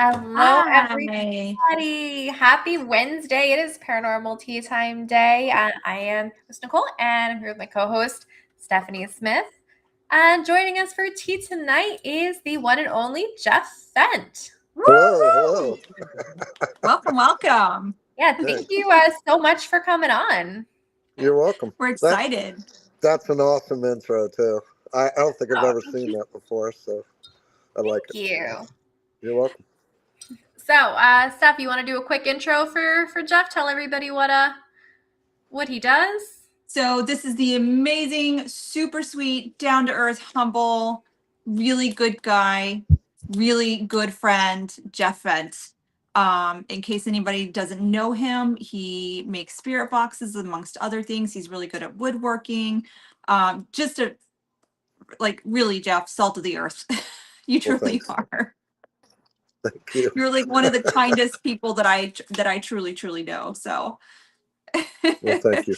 Hello, Hi. everybody. Happy Wednesday. It is Paranormal Tea Time Day. And I am host Nicole, and I'm here with my co host, Stephanie Smith. And joining us for tea tonight is the one and only Jeff Fent. Hello. Welcome, welcome. Yeah, thank Hey, you so much for coming on. you're welcome. We're That's excited. that's an awesome intro too. I don't think I've Oh, ever seen that before, so I like thank it. you. You're welcome. So, Steph, you want to do a quick intro for Jeff? Tell everybody what he does. So, this is the amazing, super sweet, down to earth, humble, really good guy, really good friend, Jeff Fent. In case anybody doesn't know him, he makes spirit boxes amongst other things. He's really good at woodworking. Just a really, Jeff, salt of the earth. You Well, truly thanks. are. Thank you. You're like one of the kindest people that I truly know. So Well, thank you.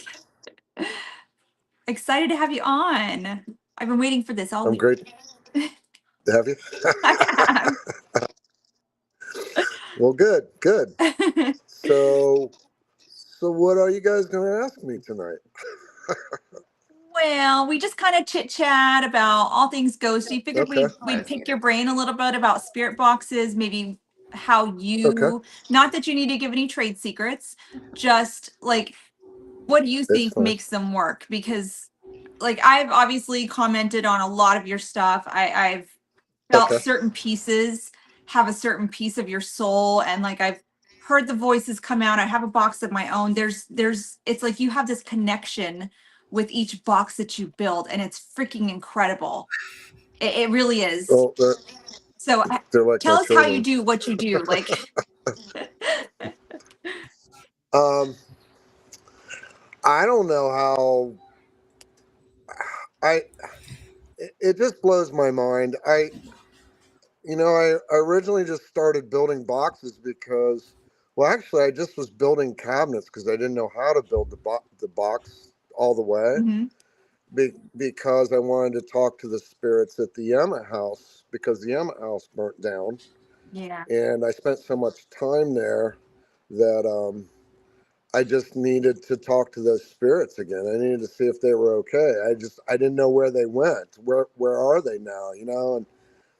excited to have you on. I've been waiting for this all I'm week. great. Have you? I Well, good. have. So, what are you guys going to ask me tonight? Well, we just kind of chit chat about all things ghosty. Figured Okay. we'd pick your brain a little bit about spirit boxes, maybe how Okay. you, not that you need to give any trade secrets, just like what do you It's think fine. makes them work? Because like I've obviously commented on a lot of your stuff. I've felt Okay. certain pieces have a certain piece of your soul, and like I've heard the voices come out. I have a box of my own. There's it's like you have this connection with each box that you build, and it's freaking incredible. It really is. Well, So they're like my tell us how you children. do what you do. Like Um, I don't know how I. It just blows my mind. I originally just started building boxes because, well, actually, I just was building cabinets because I didn't know how to build the box all the way. mhm, Because I wanted to talk to the spirits at the Emmett house because the Emmett house burnt down, yeah. and I spent so much time there that I just needed to talk to those spirits again. I needed to see if they were okay. I didn't know where they went. Where are they now? And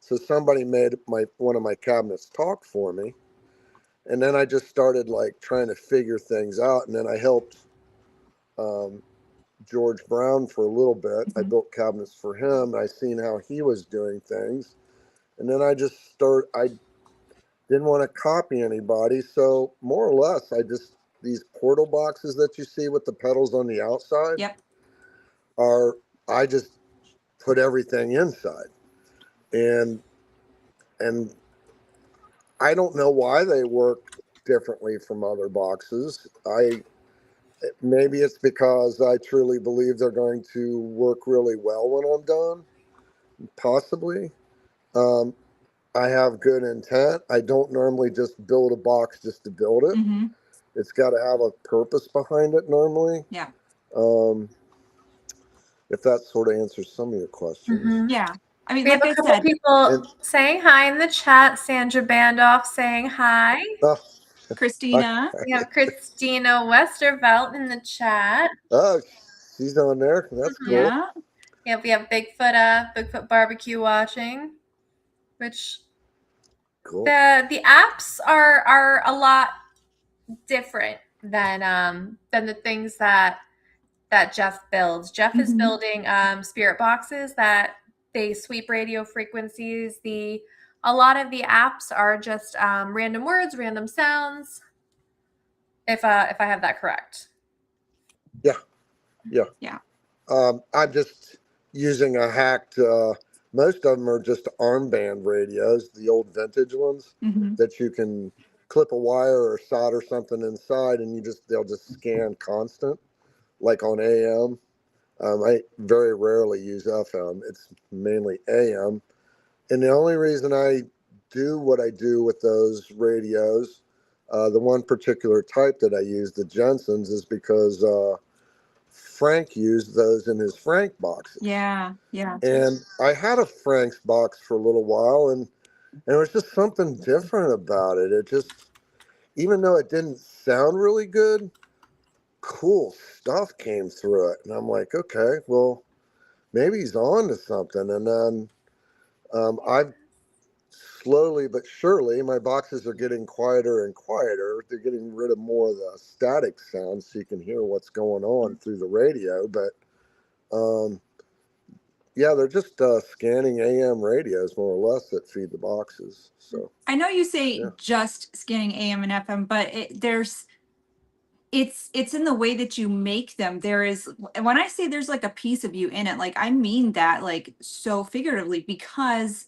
so somebody made my one of my cabinets talk for me, and then I just started like trying to figure things out. And then I helped um, George Brown for a little bit. I Mhm. built cabinets for him. I seen how he was doing things, and then I just start. I didn't want to copy anybody, so more or less, I just these portal boxes that you see with the pedals on the outside Yep. are I just put everything inside, and and I don't know why they work differently from other boxes. I Maybe it's because I truly believe they're going to work really well when I'm done. Possibly. Um, I have good intent. I don't normally just build a box just to build it. Hmm. It's got to have a purpose behind it normally. Yeah. Um, if that sort of answers some of your questions. Mm-hmm. Yeah. I mean, We have like a I couple said, people And saying hi in the chat. Sandra Bandoff saying hi. oh, I, Christina. We have Christina Westervelt in the chat. oh, she's on there. That's Mm-hmm. cool. Yeah. Yeah, we have Bigfoot Barbecue watching, which Cool. the apps are a lot different than the things that Jeff builds. Jeff is Hmm. building spirit boxes that they sweep radio frequencies. The A lot of the apps are just random words, random sounds. If I have that correct. Yeah, yeah. Yeah. I'm just using a hacked. Most of them are just armband radios, the old vintage ones Hmm. that you can clip a wire or solder something inside, and they'll just scan constant, like on AM. I very rarely use FM. It's mainly AM, and the only reason I do what I do with those radios, the one particular type that I use, the Jensens, is because Frank used those in his Frank boxes. Yeah. Yeah. And I had a Frank's box for a little while, and And it was just something different about it. It just, even though it didn't sound really good, cool stuff came through it. And I'm like, okay, well, maybe he's on to something. And then I've slowly but surely, my boxes are getting quieter and quieter. They're getting rid of more of the static sounds so you can hear what's going on through the radio. But um, yeah, they're just scanning AM radios more or less that feed the boxes. So I know you say yeah, just scanning AM and FM, but it's in the way that you make them. There is, when I say there's like a piece of you in it, like I mean that like so figuratively, because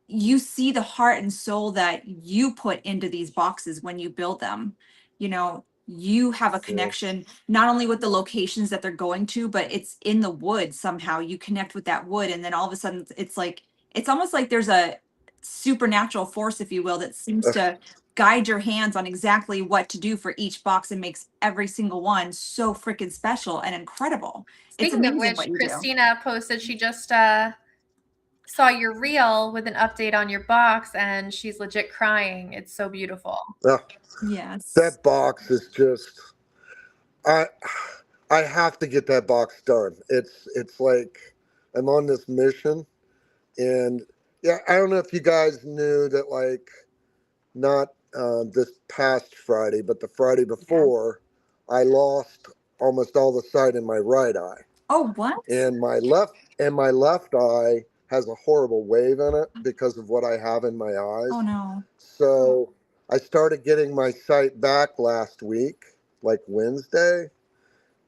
you see the heart and soul that you put into these boxes when you build them. You know, you have a yeah. connection not only with the locations that they're going to, but it's in the wood somehow. You connect with that wood, and then all of a sudden it's like, it's almost like there's a supernatural force, if you will, that seems to guide your hands on exactly what to do for each box and makes every single one so freaking special and incredible. It's Speaking of amazing which, what you do. Christina posted she just saw your reel with an update on your box, and she's legit crying. It's so beautiful. Uh, Yes. that box is just, I I have to get that box done. It's like I'm on this mission. And yeah, I don't know if you guys knew that, like, not this past Friday, but the Friday Yeah. before, I lost almost all the sight in my right eye, Oh, what? and my left eye has a horrible wave in it because of what I have in my Oh eyes. no. So I started getting my sight back last week, like Wednesday,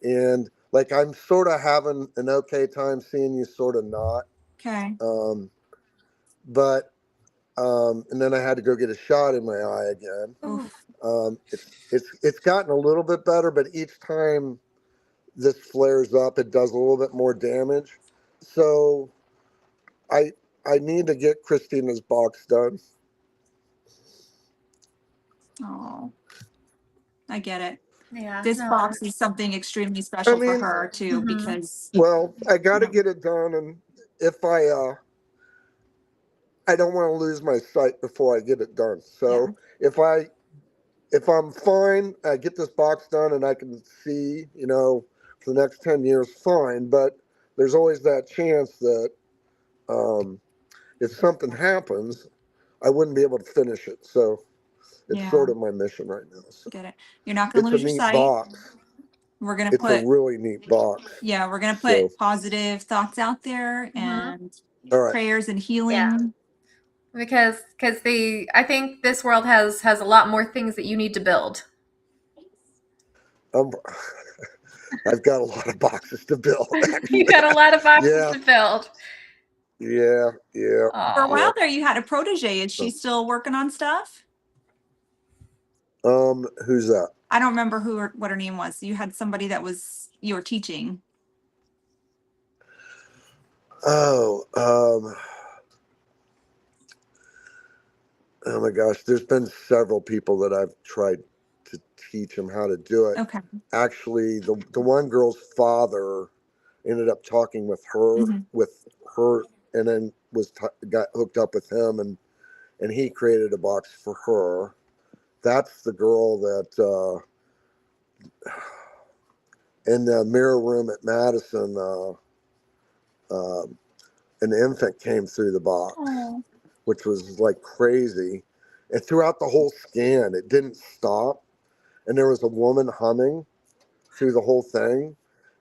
and like I'm sort of having an okay time seeing you, sort of not. Okay. Um, but and then I had to go get a shot in my eye again. Oof. It's gotten a little bit better, but each time this flares up, it does a little bit more damage. So I I need to get Christina's box done. Oh, I get it. Yeah. This No. box is something extremely I special for mean, her too, Mhm. because well, I got you to know, get it done, and if I don't want to lose my sight before I get it done. yeah, So if I'm fine, I get this box done and I can see, for the next 10 years, fine. But there's always that chance that um, if something happens, I wouldn't be able to finish it. So it's yeah, sort of my mission right now. So get it. You're not gonna it's a lose your neat sight. box. We're gonna It's a put, really neat box. yeah, we're gonna So, put positive thoughts out there Mhm. and all right. prayers and Yeah. healing. Because I think this world has a lot more things that you need to build. Um, I've got a lot of boxes to build, You actually. got a lot of boxes Yeah, to build. yeah, yeah, For a Oh. while yeah. there, you had a protege. Is she still working on stuff? Who's that? I don't remember what her name was. You had somebody that was you were teaching. Oh, oh my gosh, there's been several people that I've tried to teach them how to do it. Okay. Actually, the one girl's father ended up talking Hmm. with her, and then got hooked up with him, and he created a box for her. That's the girl that in the mirror room at Madison, uh, an infant came through the box, Oh. which was like crazy. And throughout the whole scan, it didn't stop. And there was a woman humming through the whole thing,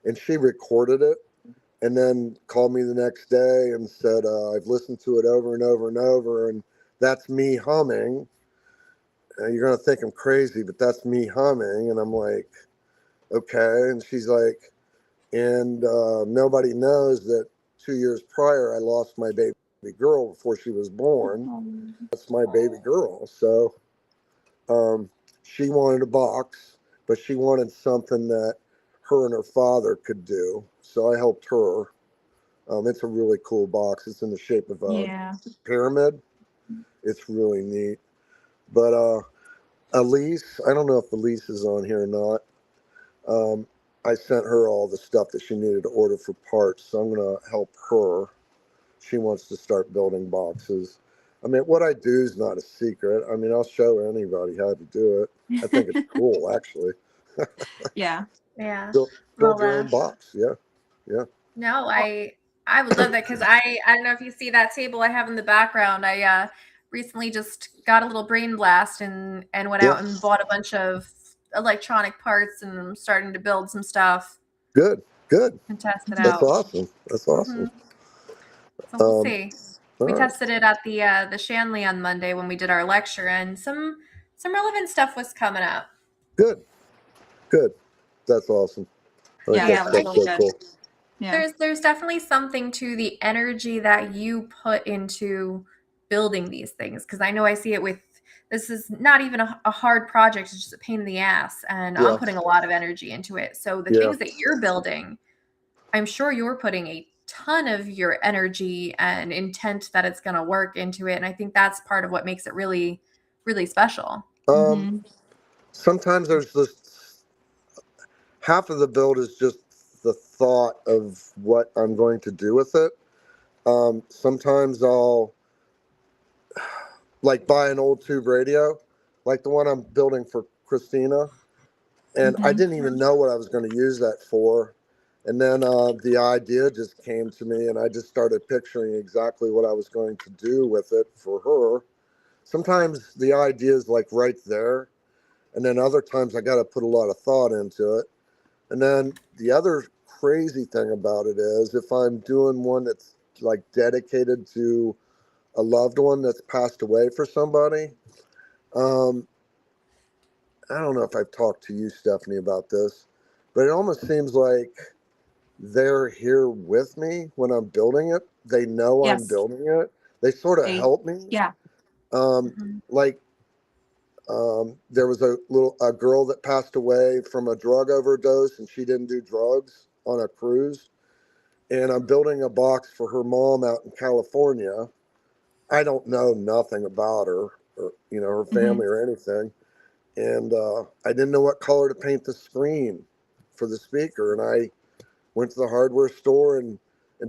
and she recorded it and then called me the next day and said, I've listened to it over and over and over, and that's me humming. And you're going to think I'm crazy, but that's me humming. And I'm like, okay. And she's like, and nobody knows that 2 years prior, I lost my baby girl before she was born. That's my baby girl. So um, she wanted a box, but she wanted something that her and her father could do. So I helped her. It's a really cool box. It's in the shape of a Yeah. pyramid. It's really neat. But Elise, I don't know if Elise is on here or not. I sent her all the stuff that she needed to order for parts, so I'm going to help her. She wants to start building boxes. I mean, what I do is not a secret. I mean, I'll show anybody how to do it. I think it's cool, actually. Yeah. Yeah. Build, Well, build your own box. Yeah. Yeah. no, I would love that because I don't know if you see that table I have in the background. I recently just got a little brain blast and went Yeah. out and bought a bunch of electronic parts and I'm starting to build some stuff Good. Good. and test it That's out. awesome. That's Hmm. awesome. So we'll Um, see. all We right. tested it at the Shanley on Monday when we did our lecture, and some relevant stuff was coming up. Good. Good. That's awesome. I think Yeah, Yeah, that was that's really so good. cool. Yeah. there's definitely something to the energy that you put into building these things because I know I see it with this is not even a hard project, it's just a pain in the ass and I'm Yeah. putting a lot of energy into it, so the Yeah. things that you're building, I'm sure you're putting a ton of your energy and intent that it's going to work into it, and I think that's part of what makes it really really special. Um, Mm-hmm. sometimes there's this half of the build is just the thought of what I'm going to do with it. Sometimes I'll like buy an old tube radio, like the one I'm building for Christina, and I Mm-hmm. didn't even know what I was going to use that for. And then the idea just came to me, and I just started picturing exactly what I was going to do with it for her. Sometimes the idea is like right there, and then other times I got to put a lot of thought into it. And then the other crazy thing about it is if I'm doing one that's like dedicated to a loved one that's passed away for somebody, um, I don't know if I've talked to you, Stephanie, about this, but it almost seems like they're here with me when I'm building it. They know I'm Yes. building it. They sort of They, help me. yeah. Mhm. Like there was a girl that passed away from a drug overdose, and she didn't do drugs on a cruise. And I'm building a box for her mom out in California. I don't know nothing about her or her Mm-hmm. family or anything, and I didn't know what color to paint the screen for the speaker, and I went to the hardware store and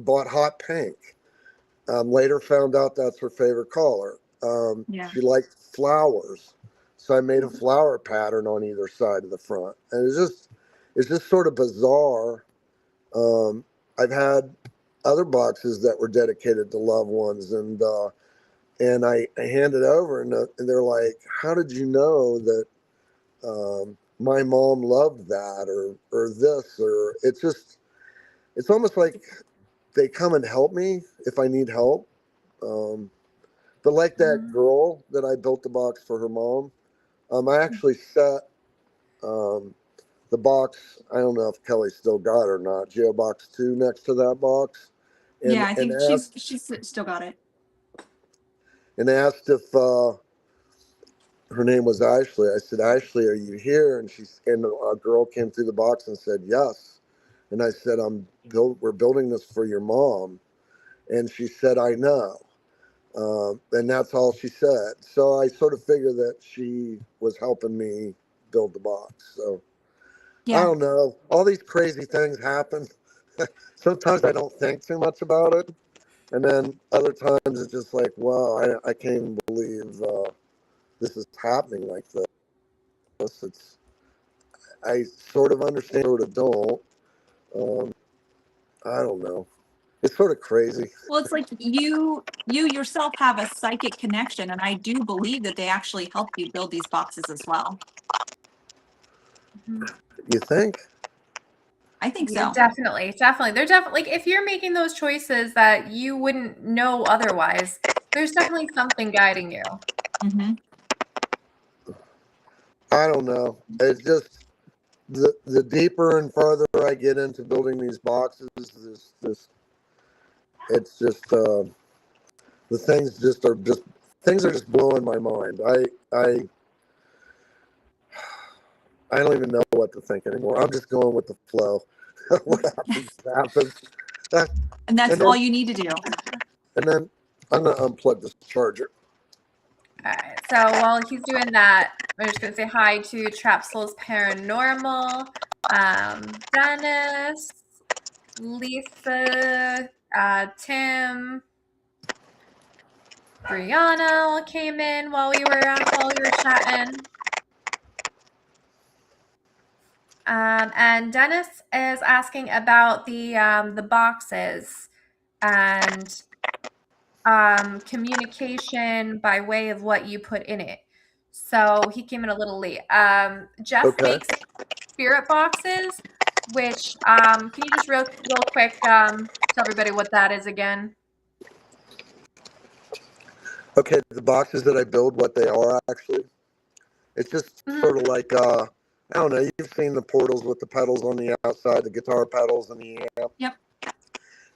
bought hot pink. Later found out that's her favorite color. Yeah. She liked flowers, so I made a flower pattern on either side of the front, and it's just sort of bizarre. Um, I've had other boxes that were dedicated to loved ones, and I hand it over, and they're like, "How did you know that my mom loved that, or this, or it's almost like they come and help me if I need help." Um, but like that Mhm. girl that I built the box for her mom, I actually set um, the box. I don't know if Kelly still got it or not. Box 2 next to that box, Yeah, and I and think asked she's still got it. and asked if her name was Ashley. I said, "Ashley, are you here?" And a girl came through the box and said, "Yes." And I said, We're building this for your mom." And she said, "I know." And that's all she said. So I sort of figured that she was helping me build the box. So I Yeah. don't know. All these crazy things happen. Sometimes I don't think too much about it. And then other times it's just like, wow, I can't even believe this is happening like this. I sort of understand, sort of don't. Um, I don't know. It's sort of crazy. Well, it's like you yourself have a psychic connection, and I do believe that they actually help you build these boxes as well. Mhm. You think? I think Yeah, so. definitely, definitely. They're definitely like if you're making those choices that you wouldn't know otherwise, there's definitely something guiding you. Mm-hmm. I don't know. It's just the deeper and farther I get into building these boxes, this it's just the things are just blowing my mind. I don't even know what to think anymore. I'm just going with the flow. What happens happens. Uh, And that's And all then you need to do. and then I'm gonna unplug this charger. All right. So while he's doing that, I'm just gonna say hi to Trap Souls Paranormal, Dennis, Lisa, Tim, Brianna came in while we were chatting. And Dennis is asking about the boxes and communication by way of what you put in it. So he came in a little late. Jeff makes spirit boxes, which can you just real quick tell everybody what that is again? Okay, the boxes that I build, what they are actually. It's just sort of like I don't know. You've seen the portals with the pedals on the outside, the guitar pedals and the amp. Yep.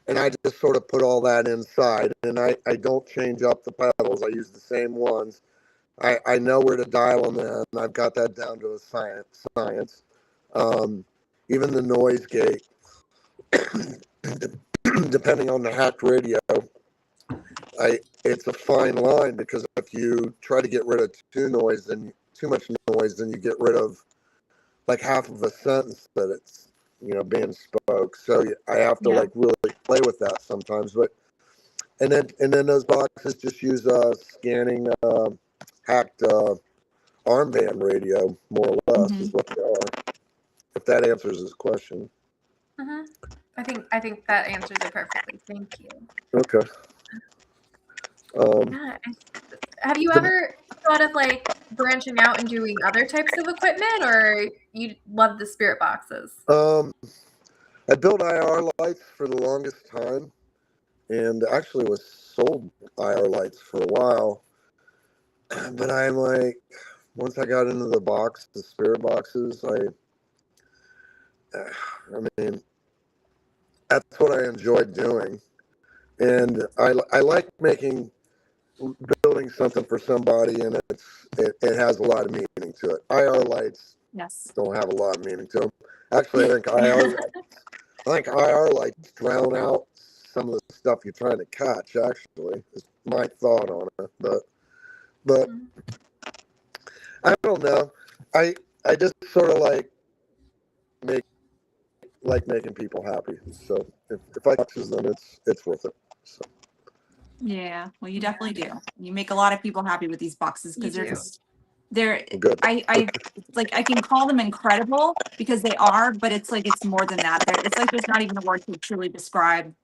And I just sort of put all that inside, and I don't change up the pedals. I use the same ones. I know where to dial them in. I've got that down to a science. Even the noise gate, depending on the hacked radio, it's a fine line, because if you try to get rid of too much noise, then you get rid of like half of a sentence that it's being spoke. So I have to like really play with that sometimes. But and then those boxes just use scanning hacked armband radio, more or less, is what they are. If that answers his question. I think that answers it perfectly. Thank you. Okay. Have you ever thought of like branching out and doing other types of equipment, or you love the spirit boxes? I built IR lights for the longest time, and actually was sold IR lights for a while. But I'm like, once I got into the spirit boxes, I mean, that's what I enjoyed doing. And I like building something for somebody, and it has a lot of meaning to it. IR lights don't have a lot of meaning to them. Actually, I think IR lights drown out some of the stuff you're trying to catch. Actually, is my thought on it. But I don't know. I just sort of like making people happy. So if I choose them, it's worth it. So. Yeah, well, you definitely do. You make a lot of people happy with these boxes, because they're good. I like, I can call them incredible because they are, but it's like, it's more than that. It's like there's not even a word to truly describe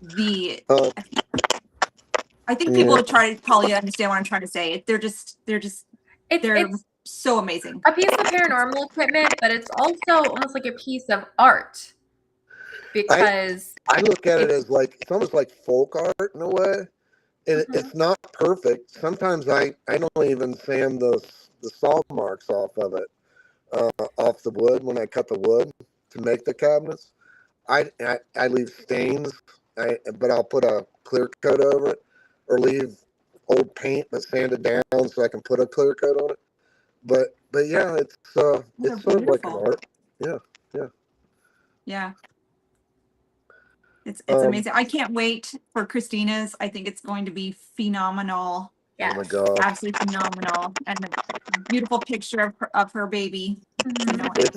the. I think people try to probably understand what I'm trying to say. They're so amazing. A piece of paranormal equipment, but it's also almost like a piece of art, because I look at it as like, it's almost like folk art in a way. And it's not perfect. Sometimes I don't even sand the saw marks off of it, off the wood when I cut the wood to make the cabinets. I leave stains, but I'll put a clear coat over it, or leave old paint but sand it down so I can put a clear coat on it. But yeah, it's sort of like an art. Yeah. It's amazing. I can't wait for Christina's. I think it's going to be phenomenal. Yes. Oh my God. Absolutely phenomenal. And a beautiful picture of her baby. It's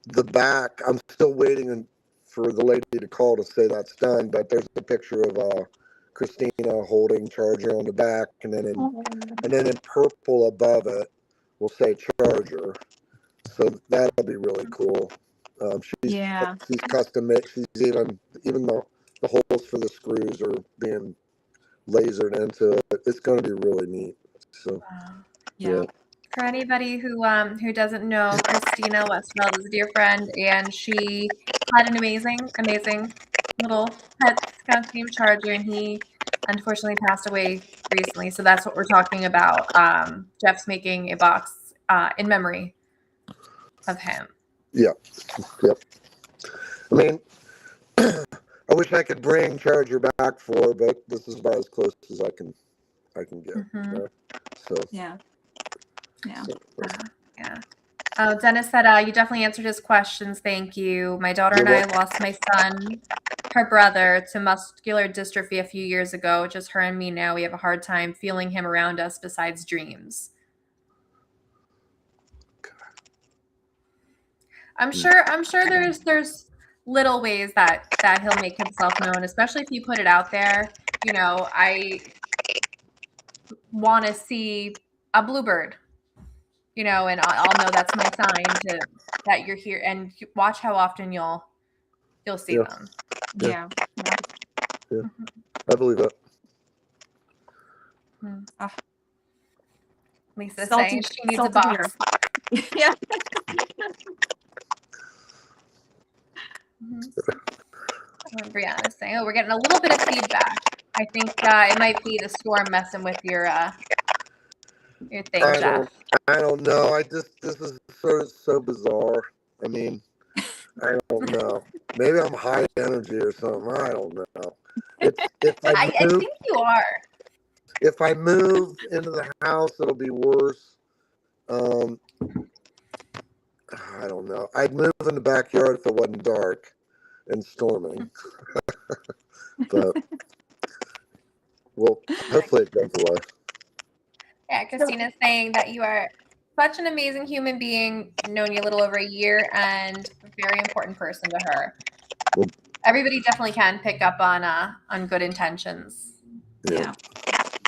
the back. I'm still waiting for the lady to call to say that's done, but there's a picture of Christina holding Charger on the back, and then in purple above it will say Charger. So that'll be really cool. She's custom made. She's even the holes for the screws are being lasered into it. It's going to be really neat. So yeah. For anybody who doesn't know, Christina Westfeld is a dear friend, and she had an amazing little pet skunk named Charger, and he unfortunately passed away recently. So that's what we're talking about. Jeff's making a box in memory of him. Yep. I mean, I wish I could bring Charger back for her, but this is about as close as I can get. So yeah. Oh, Dennis said you definitely answered his questions. Thank you. My daughter and I lost my son, her brother, to muscular dystrophy a few years ago. Just her and me now. We have a hard time feeling him around us besides dreams. I'm sure there's little ways that he'll make himself known, especially if you put it out there. I want to see a bluebird, and I'll know that's my sign that you're here, and watch how often you'll see them. Yeah. I believe that. Lisa's saying she needs a box. Yeah. Brianna's saying, "Oh, we're getting a little bit of feedback. I think it might be the storm messing with your thing, Jeff." I don't know. This is so bizarre. I mean, I don't know. Maybe I'm high energy or something. I don't know. I think you are. If I move into the house, it'll be worse. I don't know. I'd move in the backyard if it wasn't dark and storming. But, well, hopefully it goes away. Yeah, Christina's saying that you are such an amazing human being, known you a little over a year, and a very important person to her. Well, everybody definitely can pick up on good intentions. Yeah,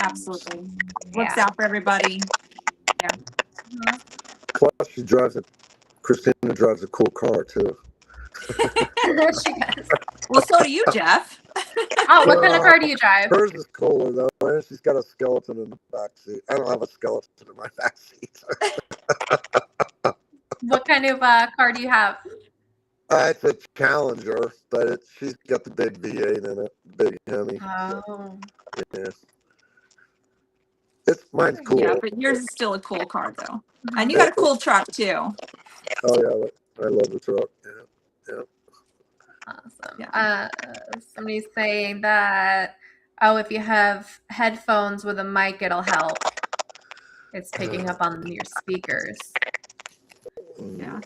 absolutely. Looks out for everybody. Yeah. Plus, Christina drives a cool car too. She does. Well, so do you, Jeff. Oh, what kind of car do you drive? Hers is cooler though. And she's got a skeleton in the back seat. I don't have a skeleton in my back seat. What kind of car do you have? It's a Challenger, but she's got the big V8 in it, big Hemi. Oh. Yeah. Mine's cool. Yeah, but yours is still a cool car though. And you got a cool truck too. Oh yeah, I love the truck. Yeah. Awesome. Yeah. Somebody's saying that, if you have headphones with a mic, it'll help. It's picking up on your speakers. Yeah.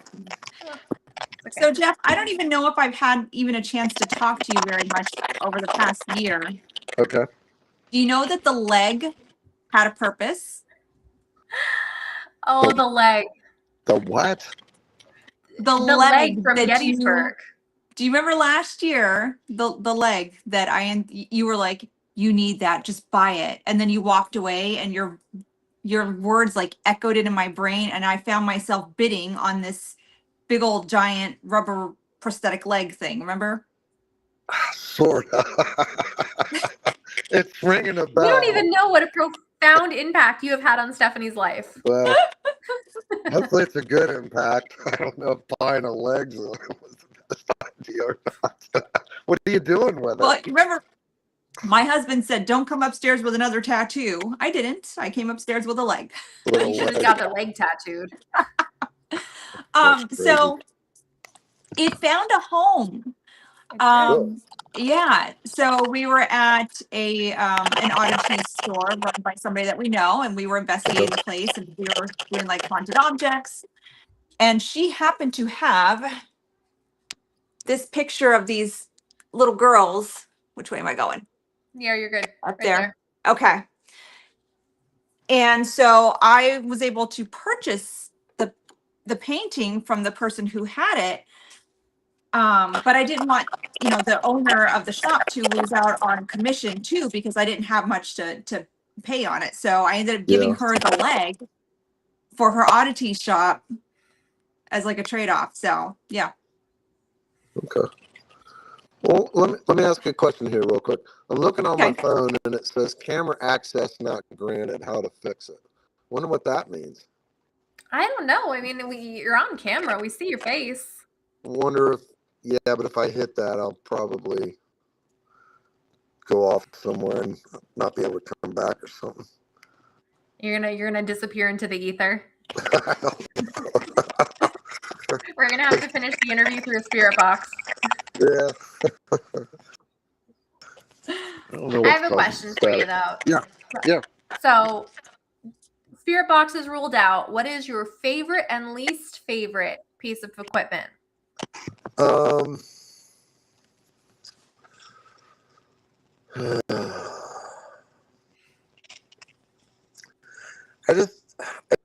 Okay. So Jeff, I don't even know if I've had even a chance to talk to you very much over the past year. Okay. Do you know that the leg had a purpose? Oh, the leg. The what? The leg from that Gettysburg. Do you remember last year the leg that you were like, you need that, just buy it, and then you walked away, and your words like echoed it in my brain, and I found myself bidding on this big old giant rubber prosthetic leg thing. Remember? Sort of. It's ringing a bell. You don't even know what a profound impact you have had on Stephanie's life. Well, hopefully it's a good impact. I don't know if buying a leg was the best idea or not. What are you doing with it? Well, you remember my husband said, don't come upstairs with another tattoo. I didn't. I came upstairs with a leg. You should have got the leg tattooed. So it found a home. Yeah. So we were at an oddity store run by somebody that we know, and we were investigating the place, and we were doing like haunted objects. And she happened to have this picture of these little girls. Which way am I going? Yeah, you're good. Up there. Okay. And so I was able to purchase the painting from the person who had it. But I didn't want, the owner of the shop to lose out on commission too, because I didn't have much to pay on it. So I ended up giving her the leg for her oddity shop as like a trade-off. So yeah. Okay. Well, let me ask you a question here real quick. I'm looking on my phone and it says camera access not granted. How to fix it? Wonder what that means. I don't know. I mean, you're on camera. We see your face. Wonder but if I hit that, I'll probably go off somewhere and not be able to come back or something. You're gonna disappear into the ether. We're gonna have to finish the interview through a spirit box. Yeah. I have a question for you though. Yeah. So, spirit box is ruled out. What is your favorite and least favorite piece of equipment? I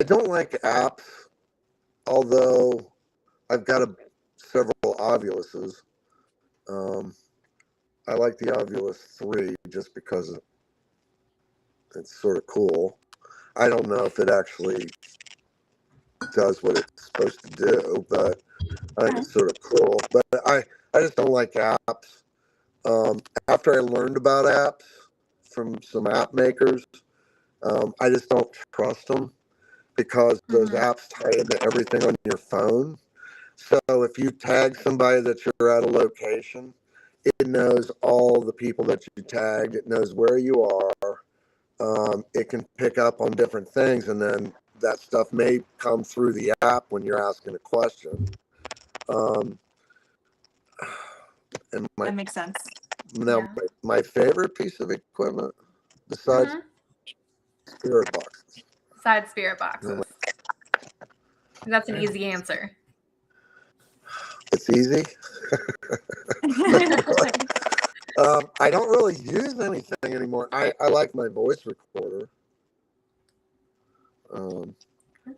don't like apps, although I've got several Ovuluses. I like the Ovilus 3 just because it's sort of cool. I don't know if it actually does what it's supposed to do, but I think it's sort of cool. But I just don't like apps. After I learned about apps from some app makers, I just don't trust them because those apps tie into everything on your phone. So if you tag somebody that you're at a location, it knows all the people that you tagged. It knows where you are. It can pick up on different things, and then that stuff may come through the app when you're asking a question. Um, and That makes sense. now, my favorite piece of equipment, besides spirit boxes. Besides spirit boxes. That's an easy answer. It's easy. I don't really use anything anymore. I like my voice recorder.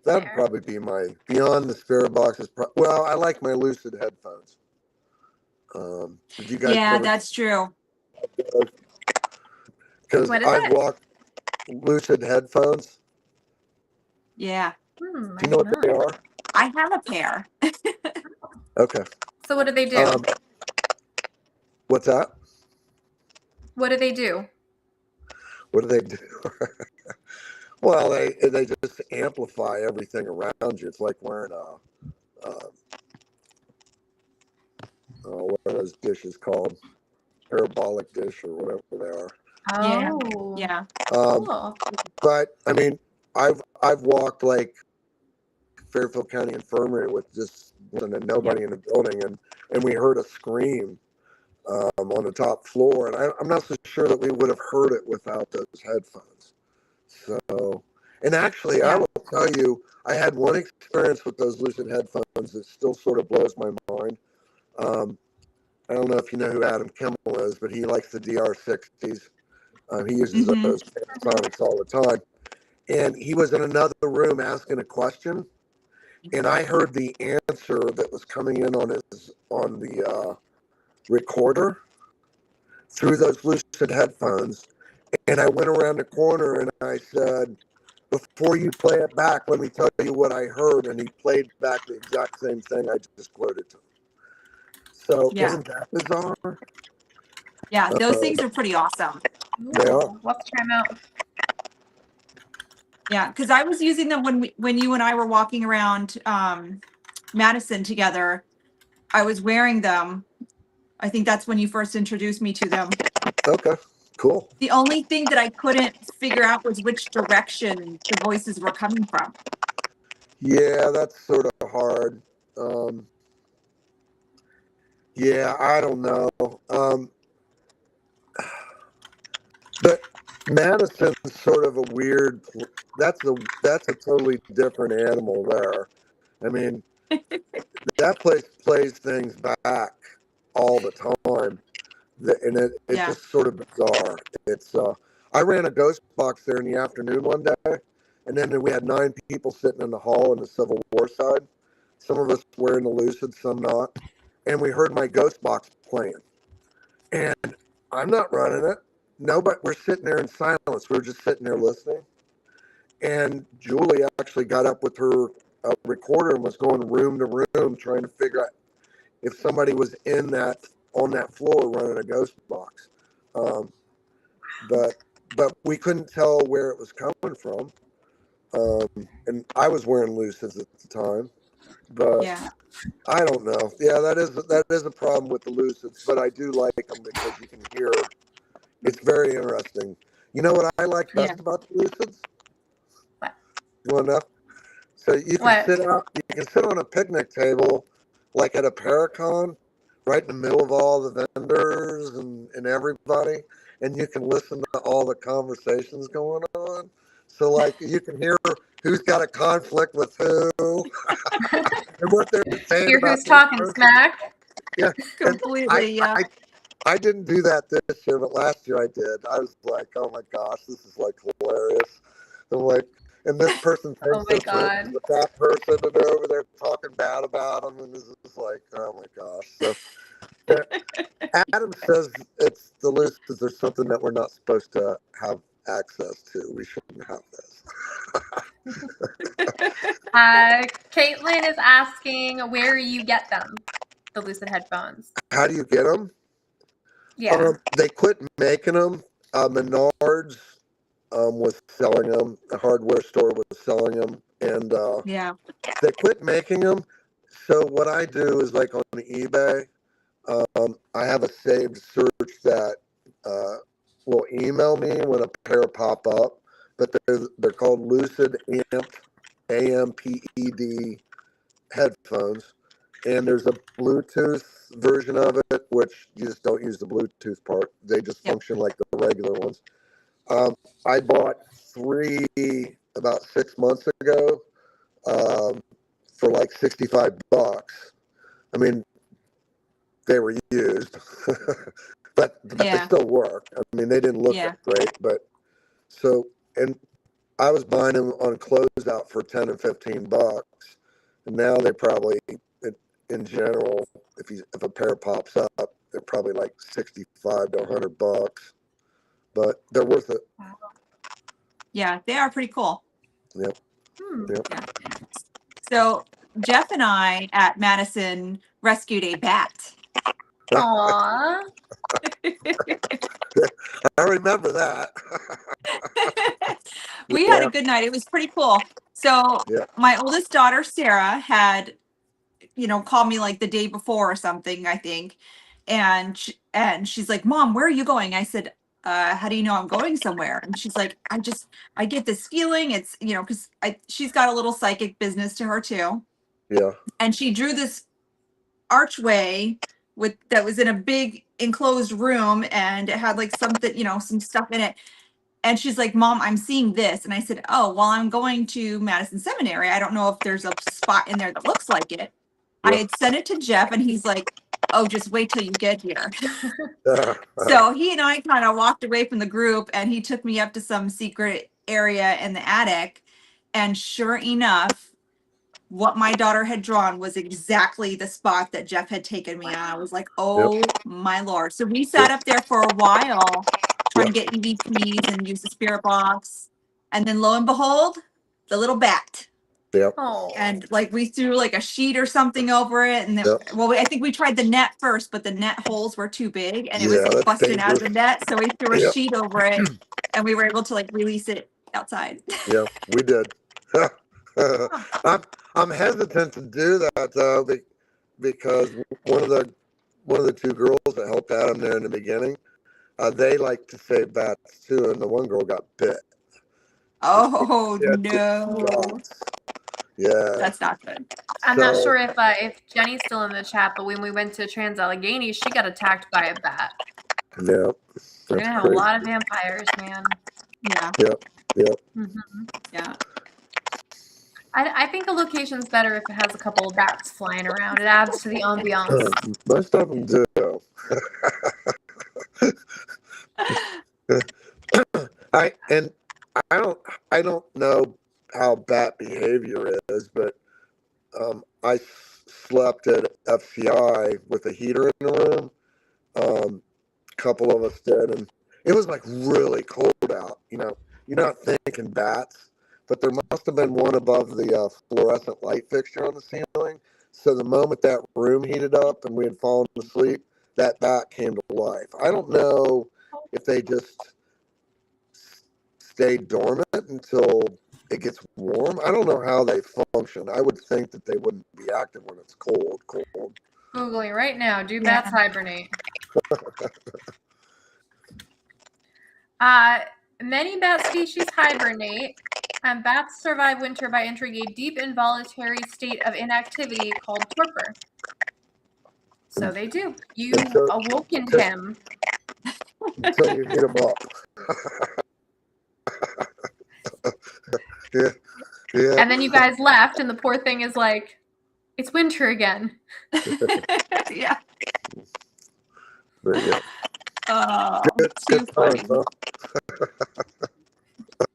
That'd probably be my beyond the spirit boxes. Well, I like my Lucid headphones. Did you guys? Yeah, that's true. Because I've walked Lucid headphones. Yeah. Do you know what they are? I have a pair. Okay. So what do they do? What's that? What do they do? What do they do? Well, they just amplify everything around you. It's like wearing what are those dishes called? Parabolic dish or whatever they are. Oh. Yeah. Cool. But I mean, I've walked like Fairfield County Infirmary with just nobody in the building, and we heard a scream on the top floor, and I'm not so sure that we would have heard it without those headphones. So, and actually, I will tell you, I had one experience with those Lucid headphones that still sort of blows my mind. I don't know if you know who Adam Kimmel is, but he likes the DR60s. He uses those Panasonics all the time. And he was in another room asking a question, and I heard the answer that was coming in on the recorder through those Lucid headphones. And I went around the corner and I said, "Before you play it back, let me tell you what I heard." And he played back the exact same thing I just quoted to him. So isn't that bizarre? Yeah, those things are pretty awesome. They are. We'll have to try them out. Yeah, because I was using them when you and I were walking around Madison together. I was wearing them. I think that's when you first introduced me to them. Okay, cool. The only thing that I couldn't figure out was which direction the voices were coming from. Yeah, that's sort of hard. Yeah, I don't know. But Madison's sort of a weird. That's a totally different animal there. I mean, that place plays things back all the time, and it's just sort of bizarre. It's I ran a ghost box there in the afternoon one day, and then we had 9 people sitting in the hall on the Civil War side. Some of us wearing the Lucid, some not, and we heard my ghost box playing, and I'm not running it. No, but we're sitting there in silence. We're just sitting there listening. And Julie actually got up with her recorder and was going room to room trying to figure out if somebody was on that floor running a ghost box. But we couldn't tell where it was coming from. And I was wearing Lucids at the time. But I don't know. Yeah, that is a problem with the Lucids, but I do like them because you can hear. It's very interesting. You know what I like best about the Lucids? What? You want to know? So you can sit on a picnic table, like at a Paracon, right in the middle of all the vendors and everybody, and you can listen to all the conversations going on. So like you can hear who's got a conflict with who and what they're saying. Hear about who's talking person. smack. Yeah, completely. I didn't do that this year, but last year I did. I was like, oh my gosh, this is like hilarious. I'm like, and this person thinks Oh my God. with that person, and they're over there talking bad about them, and this is like, oh my gosh. So Adam says it's the list. Is there something that we're not supposed to have access to? We shouldn't have this. Caitlin is asking where you get them, the Lucid headphones. How do you get them? Yeah. They quit making them. Menards was selling them. The hardware store was selling them, and Yeah. they quit making them. So what I do is like on eBay, I have a saved search that will email me when a pair pop up. But they're called Lucid Amped AMPED headphones, and there's a Bluetooth version of it, which you just don't use the Bluetooth part. They just function like the regular ones. I bought 3 about 6 months ago for like $65. I mean, they were used, but they still work. I mean, they didn't look that great, but so, and I was buying them on closeout for 10 and $15, and now they probably, in general, if a pair pops up, they're probably like 65 to $100, but they're worth it. Yeah, they are pretty cool. Yep. Yep. Yeah. So Jeff and I at Madison rescued a bat. Aww. I remember that. We had a good night. It was pretty cool. So my oldest daughter, Sarah, had, called me like the day before or something, I think. And she's like, Mom, where are you going? I said, how do you know I'm going somewhere? And she's like, I get this feeling. It's, because she's got a little psychic business to her too. Yeah. And she drew this archway that was in a big enclosed room, and it had like something, some stuff in it. And she's like, Mom, I'm seeing this. And I said, oh, well, I'm going to Madison Seminary. I don't know if there's a spot in there that looks like it. I had sent it to Jeff, and he's like, oh, just wait till you get here. So he and I kind of walked away from the group, and he took me up to some secret area in the attic. And sure enough, what my daughter had drawn was exactly the spot that Jeff had taken me on. I was like, oh my Lord. So we sat up there for a while trying to get EVPs and use the spirit box. And then lo and behold, the little bat. Yep. And like we threw like a sheet or something over it. And then, I think we tried the net first, but the net holes were too big and it was like busting out of the net. So we threw a sheet over it and we were able to like release it outside. Yeah, we did. I'm hesitant to do that though, because one of the 2 girls that helped Adam there in the beginning, they like to say bats too, and the one girl got bit. Oh no! Yeah, that's not good. I'm not sure if Jenny's still in the chat, but when we went to Trans-Allegheny, she got attacked by a bat. Yeah, we're gonna have a lot of vampires, man. Yeah. Yep. Yeah. I think a location's better if it has a couple of bats flying around. It adds to the ambiance. Most of them do. I don't know how bat behavior is, but I slept at FCI with a heater in the room. A couple of us did, and it was like really cold out. You're not thinking bats, but there must have been one above the fluorescent light fixture on the ceiling. So the moment that room heated up and we had fallen asleep, that bat came to life. I don't know if they just stay dormant until it gets warm. I don't know how they function. I would think that they wouldn't be active when it's cold. Googling right now. Do bats hibernate? Many bat species hibernate, and bats survive winter by entering a deep involuntary state of inactivity called torpor. So they do. You awoken him. Until you heat him up. Yeah. And then you guys left, and the poor thing is like, it's winter again. Yeah. There you go. Oh, good funny. Time,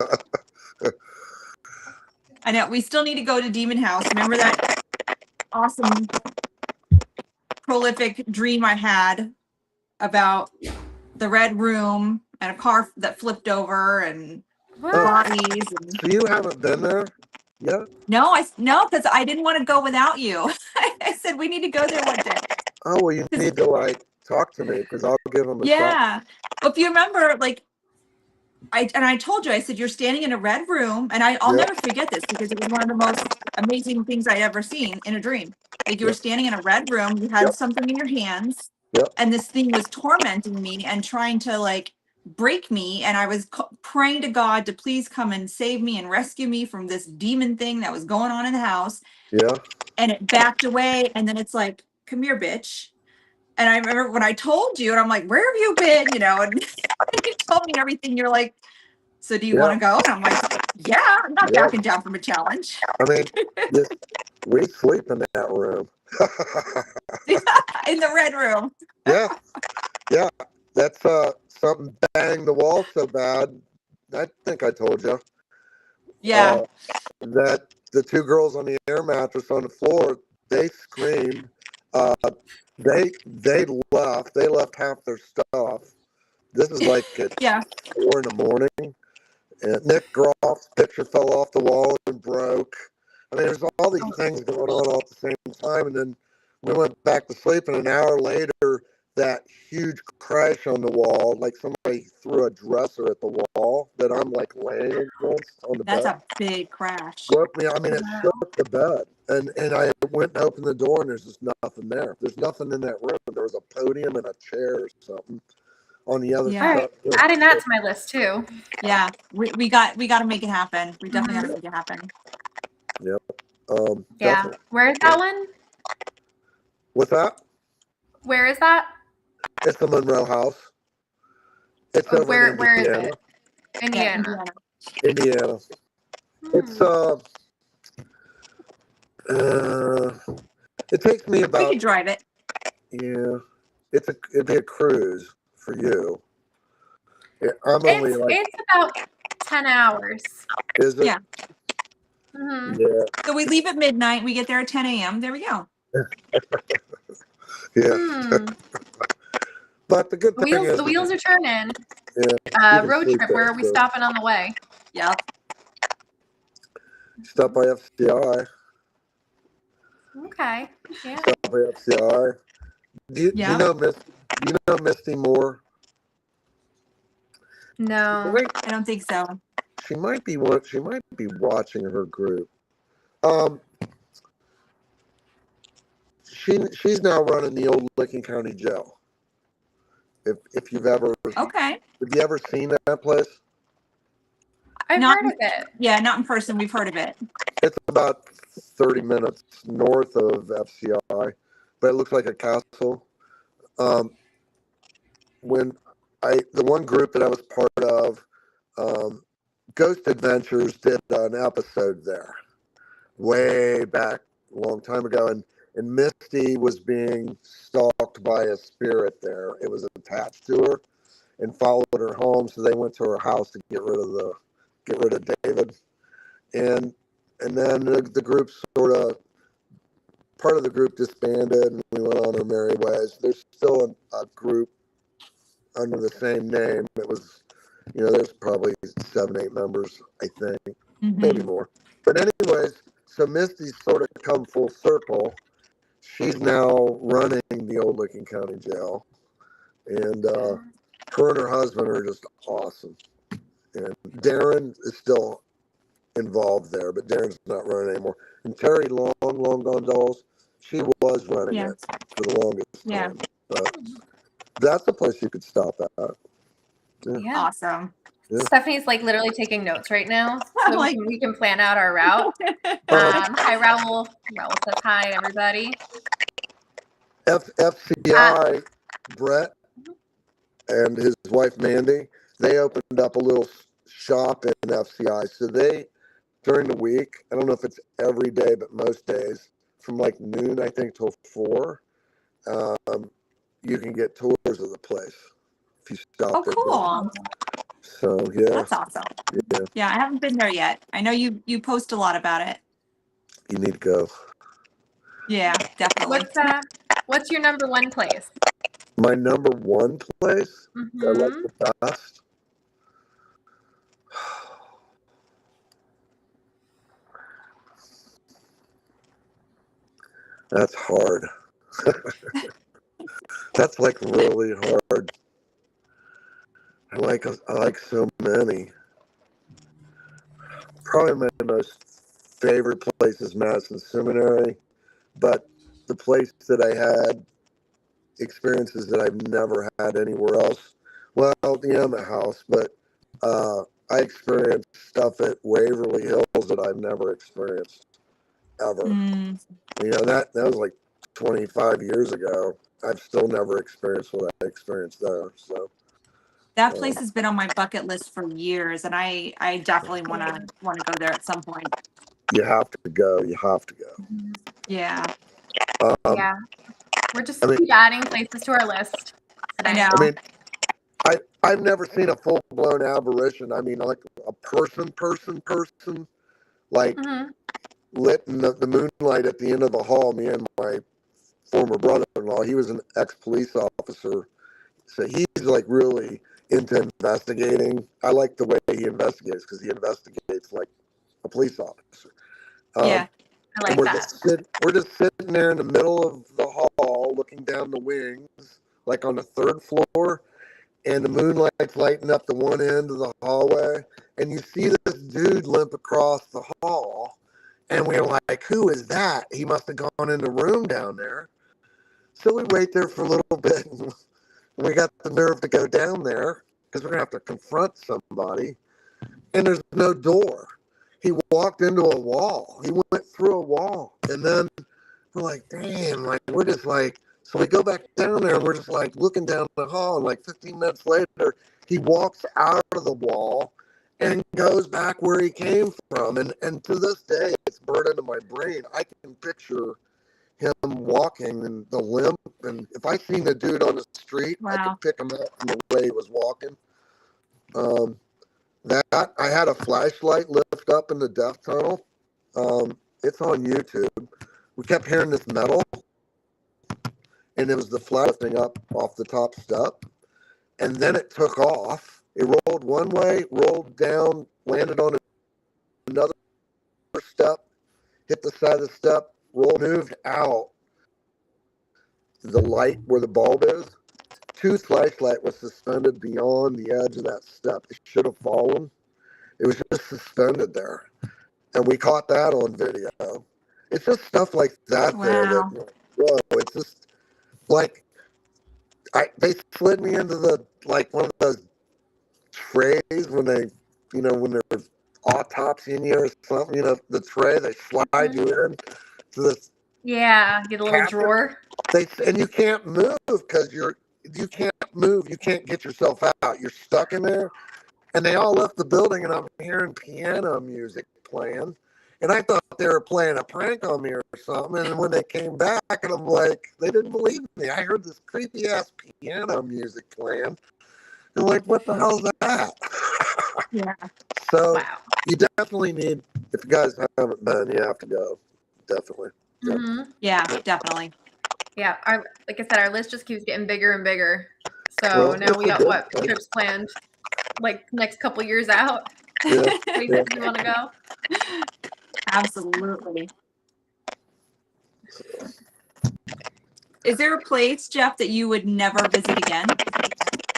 huh? I know. We still need to go to Demon House. Remember that awesome prolific dream I had about the red room and a car that flipped over and What? bodies. And... So you haven't been there yet? No, because I didn't want to go without you. I said we need to go there one day. Oh, well, you need to like talk to me because I'll give them a shot. Yeah. Well, if you remember, like I told you, I said, you're standing in a red room, and I'll Yeah. never forget this because it was one of the most amazing things I'd ever seen in a dream. Like you were Yep. standing in a red room, you had Yep. something in your hands, Yep. and this thing was tormenting me and trying to like break me. And I was praying to God to please come and save me and rescue me from this demon thing that was going on in the house. Yeah. And it backed away, and then it's like, come here, bitch. And I remember when I told you, and I'm like, where have you been? You know, and you told me everything. You're like, so do you want to go? And I'm like, yeah, I'm not Yeah. backing down from a challenge. I mean, we sleep in that room. In the red room. Yeah. Yeah. That's something banged the wall so bad. I think I told you. Yeah. That the two girls on the air mattress on the floor, they screamed. They left. They left half their stuff. This is like at Yeah. 4 in the morning. And Nick Groff's picture fell off the wall and broke. I mean, there's all these things going on all at the same time. And then we went back to sleep, and an hour later, that huge crash on the wall, like somebody threw a dresser at the wall that I'm like laying against on the That's bed. a big crash. Broke me. I mean, it shook the bed. And I went and opened the door, and there's just nothing there. There's nothing in that room. There was a podium and a chair or something on the other Yeah. All right, adding that to my list too. Yeah. We got to make it happen. We definitely got to make it happen. Yep. Yeah. Definitely. Where is that one? What's that? Where is that? It's the Monroe House. It's over Where in is Indiana. it? Indiana. Yeah, Indiana. It's it takes me we about could drive it. yeah. It'd be a cruise for you. Yeah, I'm only like It's about 10 hours. is it? Yeah. Mhm. Yeah. So we leave at midnight. We get there at 10 a.m. There we go. Yeah. Hmm. But the good thing is The wheels are turning. yeah, you can Road sleep trip. there, Where are we so stopping on the way? Yeah. stop by FCI. Okay. Yeah. Stop by FCI. Do you know Misty Moore? No. I don't think so. She might be watching her group. She's now running the old Licking County Jail. If you've ever Okay. have you ever seen that place? I've Not- heard of it. Yeah, not in person. We've heard of it. It's about 30 minutes north of FCI, but it looks like a castle. When the one group that I was part of, Ghost Adventures did an episode there way back a long time ago, and Misty was being stalked by a spirit there. It was attached to her and followed her home, so they went to her house to get rid of David. And then the group part of the group disbanded, and we went on our merry ways. There's still a group under the same name. It was, there's probably 7-8 members, I think, maybe more. But anyways, so Misty's sort of come full circle. She's now running the old Licking County Jail, and her and her husband are just awesome. And Darren is still involved there, but Darren's not running anymore. And Terry Long Gone Dolls, she was running it for the longest time. But that's the place you could stop at. Yeah. Awesome. Yeah. Stephanie's like literally taking notes right now, so like, we can plan out our route. Hi, Raul. Raul says hi, everybody. FCI, Brett and his wife Mandy, they opened up a little shop in FCI. So during the week, I don't know if it's every day, but most days, from like noon, I think, till 4, you can get tours of the place if you stop. Oh, cool. So yeah, that's awesome. Yeah, I haven't been there yet. I know you post a lot about it. You need to go. Yeah, definitely. What's that? What's your number one place? My number one place that I like the best. That's hard. That's like really hard. I like so many. Probably my most favorite place is Madison Seminary, but the place that I had experiences that I've never had anywhere else. Well, the Emmett House, but I experienced stuff at Waverly Hills that I've never experienced ever. That was like 25 years ago. I've still never experienced what I experienced there. So that place has been on my bucket list for years, and I definitely want to go there at some point. You have to go. You have to go. Yeah. Yeah. We're just keep adding places to our list today. I know. I've never seen a full-blown apparition. Like a person, like lit in the moonlight at the end of the hall. Me and my former brother-in-law, he was an ex-police officer, so he's like really into investigating. I like the way he investigates because he investigates like a police officer. Yeah, I like that. We're just sitting there in the middle of the hall, looking down the wings, like on the third floor, and the moonlight's lighting up the one end of the hallway, and you see this dude limp across the hall, and we're like, who is that? He must have gone in the room down there. So we wait there for a little bit, and we got the nerve to go down there, because we're going to have to confront somebody, and there's no door. He walked into a wall. He went through a wall, and then we're like, damn, like, we're just like, so we go back down there, and we're just like looking down the hall, and like 15 minutes later, he walks out of the wall and goes back where he came from. And to this day, it's burned into my brain. I can picture him walking and the limp. And if I seen a dude on the street, I could pick him up from the way he was walking. That I had a flashlight lift up in the death tunnel. It's on YouTube. We kept hearing this metal, and it was the flash lifting up off the top step, and then it took off. It rolled one way, rolled down, landed on another step, hit the side of the step, moved out to the light where the bulb is. Tooth flashlight was suspended beyond the edge of that step. It should have fallen. It was just suspended there, and we caught that on video. It's just stuff like that there that, whoa, it's just like they slid me into the like one of those trays when they, when they're autopsying you or something, the tray they slide you in to this. Yeah, get a little drawer. And you can't move because you can't move. You can't get yourself out. You're stuck in there. And they all left the building, and I'm hearing piano music playing. And I thought they were playing a prank on me or something. And when they came back, and I'm like, they didn't believe me. I heard this creepy ass piano music playing. And like, what the hell is that? Yeah. So you definitely need, if you guys haven't been, you have to go. Definitely. Yeah, definitely. Yeah, like I said, our list just keeps getting bigger and bigger. So now we got trips planned, like next couple years out. Places we want to go. Absolutely. Is there a place, Jeff, that you would never visit again?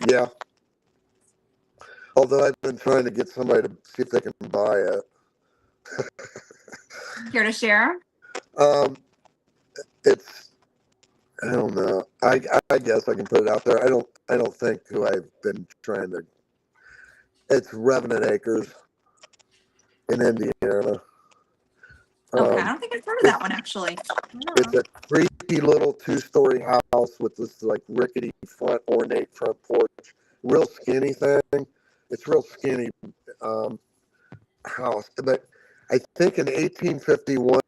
Yeah. Although I've been trying to get somebody to see if they can buy it. Care to share? It's, I don't know. I guess I can put it out there. I don't think who I've been trying to. It's Revenant Acres in Indiana. Okay, I don't think I've heard of that one actually. It's a creepy little 2-story house with this like rickety ornate front porch. Real skinny thing. It's real skinny house. But I think in 1851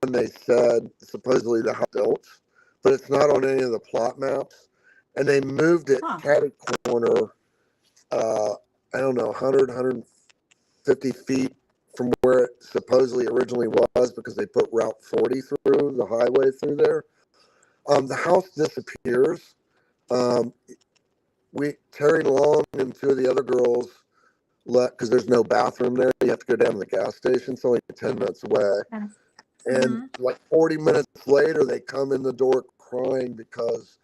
they said supposedly the house built, but it's not on any of the plot maps. And they moved it catty corner, I don't know, 100, 150 feet from where it supposedly originally was because they put Route 40 through, the highway through there. The house disappears. Um, Terry Long and two of the other girls left because there's no bathroom there. You have to go down to the gas station. It's only 10 minutes away. And like 40 minutes later, they come in the door crying because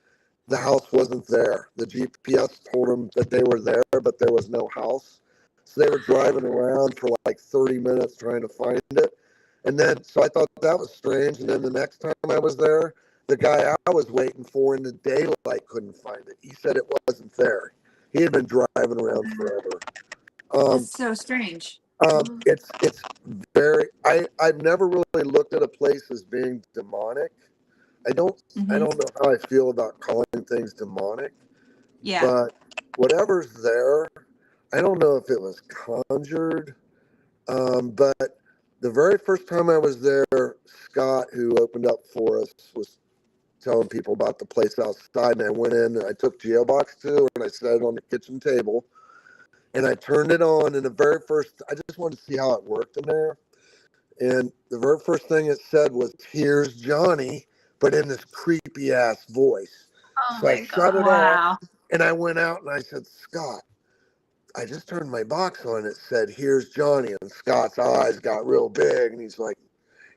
the house wasn't there. The GPS told them that they were there, but there was no house. So they were driving around for like 30 minutes trying to find it. And then, so I thought that was strange. And then the next time I was there, the guy I was waiting for in the daylight couldn't find it. He said it wasn't there. He had been driving around forever. That's so strange. It's very. I've never really looked at a place as being demonic. I don't know how I feel about calling things demonic. Yeah. But whatever's there, I don't know if it was conjured. But the very first time I was there, Scott, who opened up for us, was telling people about the place outside, and I went in and I took Geobox 2 and I set it on the kitchen table, and I turned it on. And the very first, I just wanted to see how it worked in there. And the very first thing it said was, "Here's Johnny," but in this creepy ass voice. Oh So I my shut it Wow. off, and I went out and I said, "Scott, I just turned my box on. It said, 'Here's Johnny,'" and Scott's eyes got real big, and he's like,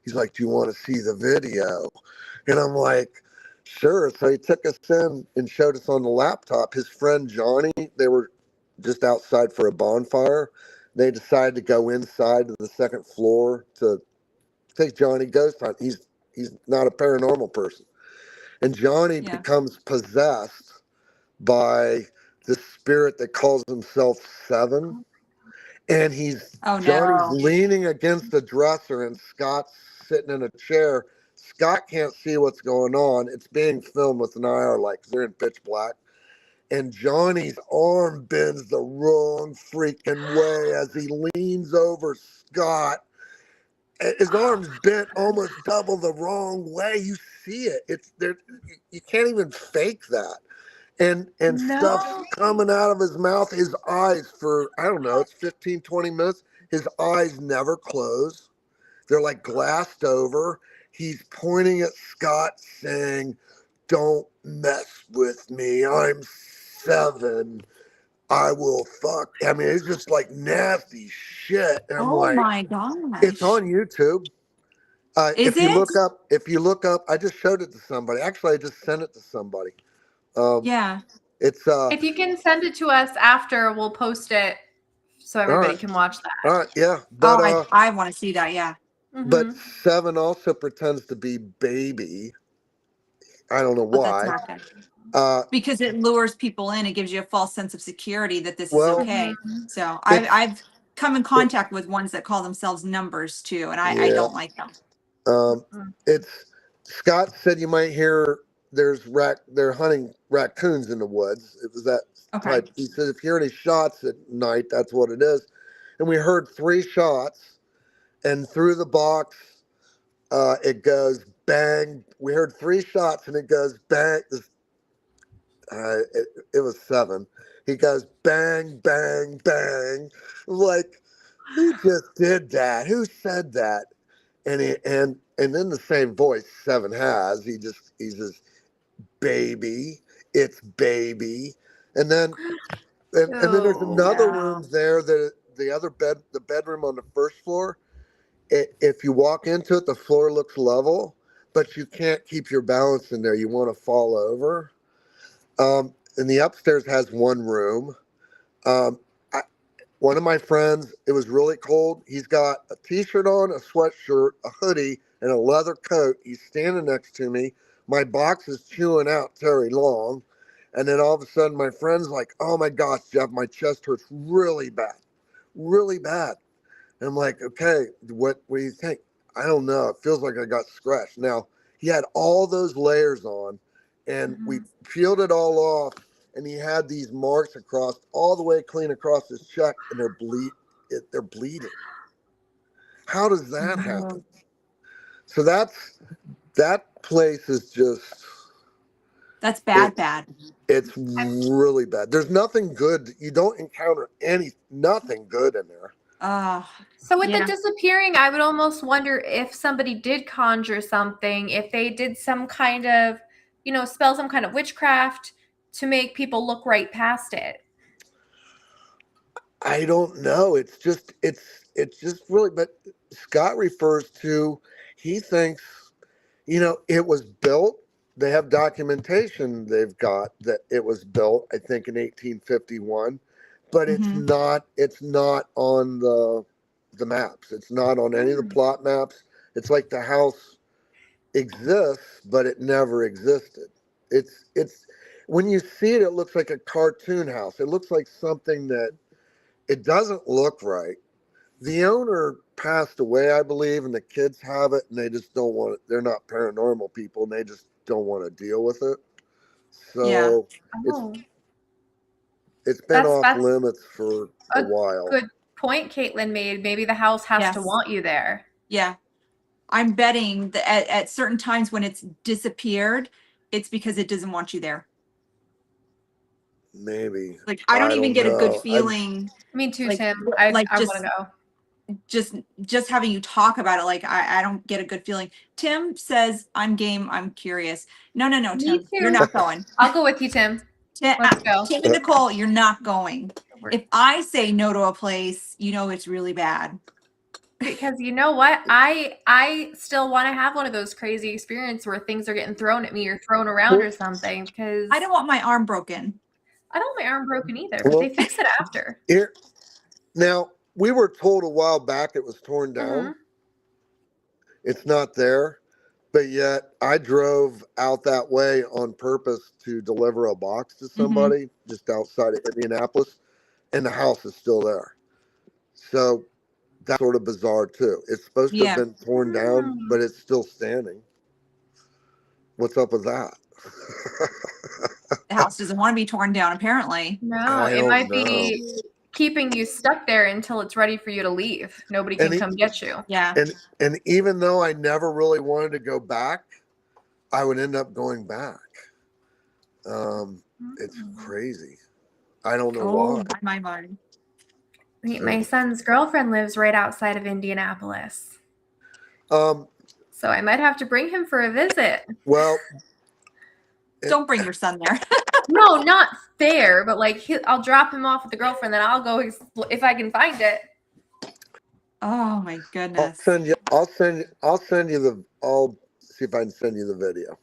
"Do you want to see the video?" And I'm like, "Sure." So he took us in and showed us on the laptop. His friend Johnny, they were just outside for a bonfire. They decided to go inside to the second floor to take Johnny ghost hunt. He's not a paranormal person, and Johnny becomes possessed by the spirit that calls himself Seven, and Johnny's leaning against the dresser, and Scott's sitting in a chair. Scott can't see what's going on. It's being filmed with an IR light because they're in pitch black. And Johnny's arm bends the wrong freaking way as he leans over Scott. His arm's bent almost double the wrong way. You see it. It's there. You can't even fake that. And stuff's coming out of his mouth. His eyes for, I don't know, it's 15, 20 minutes. His eyes never close. They're like glassed over. He's pointing at Scott saying, "Don't mess with me. I'm Seven. I will fuck." I mean, it's just like nasty shit. And I'm like, my gosh. it's on YouTube. Is it? If you look up, I just showed it to somebody. Actually, I just sent it to somebody. Yeah. It's If you can send it to us after, we'll post it so everybody can watch that. all right, yeah. But I want to see that. Yeah. but Seven also pretends to be Baby. I don't know But that's why. not good. Because it lures people in. It gives you a false sense of security that this is okay. So I've come in contact with ones that call themselves numbers too, and I don't like them. It's Scott said you might hear they're hunting raccoons in the woods. It was that type. He said if you hear any shots at night, that's what it is. And we heard 3 shots, and through the box, it goes bang. We heard 3 shots, and it goes bang. It was 7. He goes bang, bang, bang. Like, who just did that? Who said that? And then the same voice Seven has. He's just baby. It's Baby. And then and then there's another room there that the bedroom on the first floor. If you walk into it, the floor looks level, but you can't keep your balance in there. You want to fall over. And the upstairs has one room. Um, One of my friends, it was really cold. He's got a t-shirt on, a sweatshirt, a hoodie, and a leather coat. He's standing next to me. My box is chewing out Terry Long. And then all of a sudden my friend's like, "Oh my gosh, Jeff, my chest hurts really bad. Really bad." And I'm like, "Okay, what do you think?" "I don't know. It feels like I got scratched." Now, he had all those layers on, and we peeled it all off, and he had these marks across, all the way clean across his cheek, and they're bleeding. How does that happen? So that place is just... That's bad. It's really bad. There's nothing good. You don't encounter nothing good in there. So with the disappearing, I would almost wonder if somebody did conjure something, if they did some kind of spell some kind of witchcraft to make people look right past it? I don't know. It's just really. But Scott refers to. He thinks, it was built. They have documentation they've got that it was built, I think, in 1851, but it's Mhm. not. It's not on the maps. It's not on any of the plot maps. It's like the house exists, but it never existed. It's when you see it, it looks like a cartoon house. It looks like something that it doesn't look right. The owner passed away, I believe, and the kids have it, and they just don't want it. They're not paranormal people, and they just don't want to deal with it. Yeah. So Oh, it's been off that's limits for a a while. good point Caitlin made. Maybe the house has to Yes. want you there. Yeah. I'm betting that at certain times when it's disappeared, it's because it doesn't want you there. Maybe. Like, I don't even get a good know. feeling. Me too, Like, Tim. like I want to go. just having you talk about it, like I don't get a good feeling. Tim says, I'm game, I'm curious. No, Me Tim, you're too. not going. I'll go with you, Tim. Let's go. Tim and Nicole, you're not going. If I say no to a place, it's really bad. Because you know what? I still want to have one of those crazy experiences where things are getting thrown at me or thrown around or something. Because I don't want my arm broken. I don't want my arm broken either, but they fix it after. Now, we were told a while back it was torn down. It's not there, but yet I drove out that way on purpose to deliver a box to somebody just outside of Indianapolis, and the house is still there. So that's sort of bizarre too. It's supposed to have been torn down, but it's still standing. What's up with that? The house doesn't want to be torn down, apparently. No, it might be keeping you stuck there until it's ready for you to leave. Nobody can come get you. Yeah. And even though I never really wanted to go back, I would end up going back. It's crazy. I don't know why. My mind. My son's girlfriend lives right outside of Indianapolis. So I might have to bring him for a visit. Well, don't bring your son there. No, not fair, but I'll drop him off with the girlfriend, then I'll go if I can find it. Oh my goodness. I'll see if I can send you the video.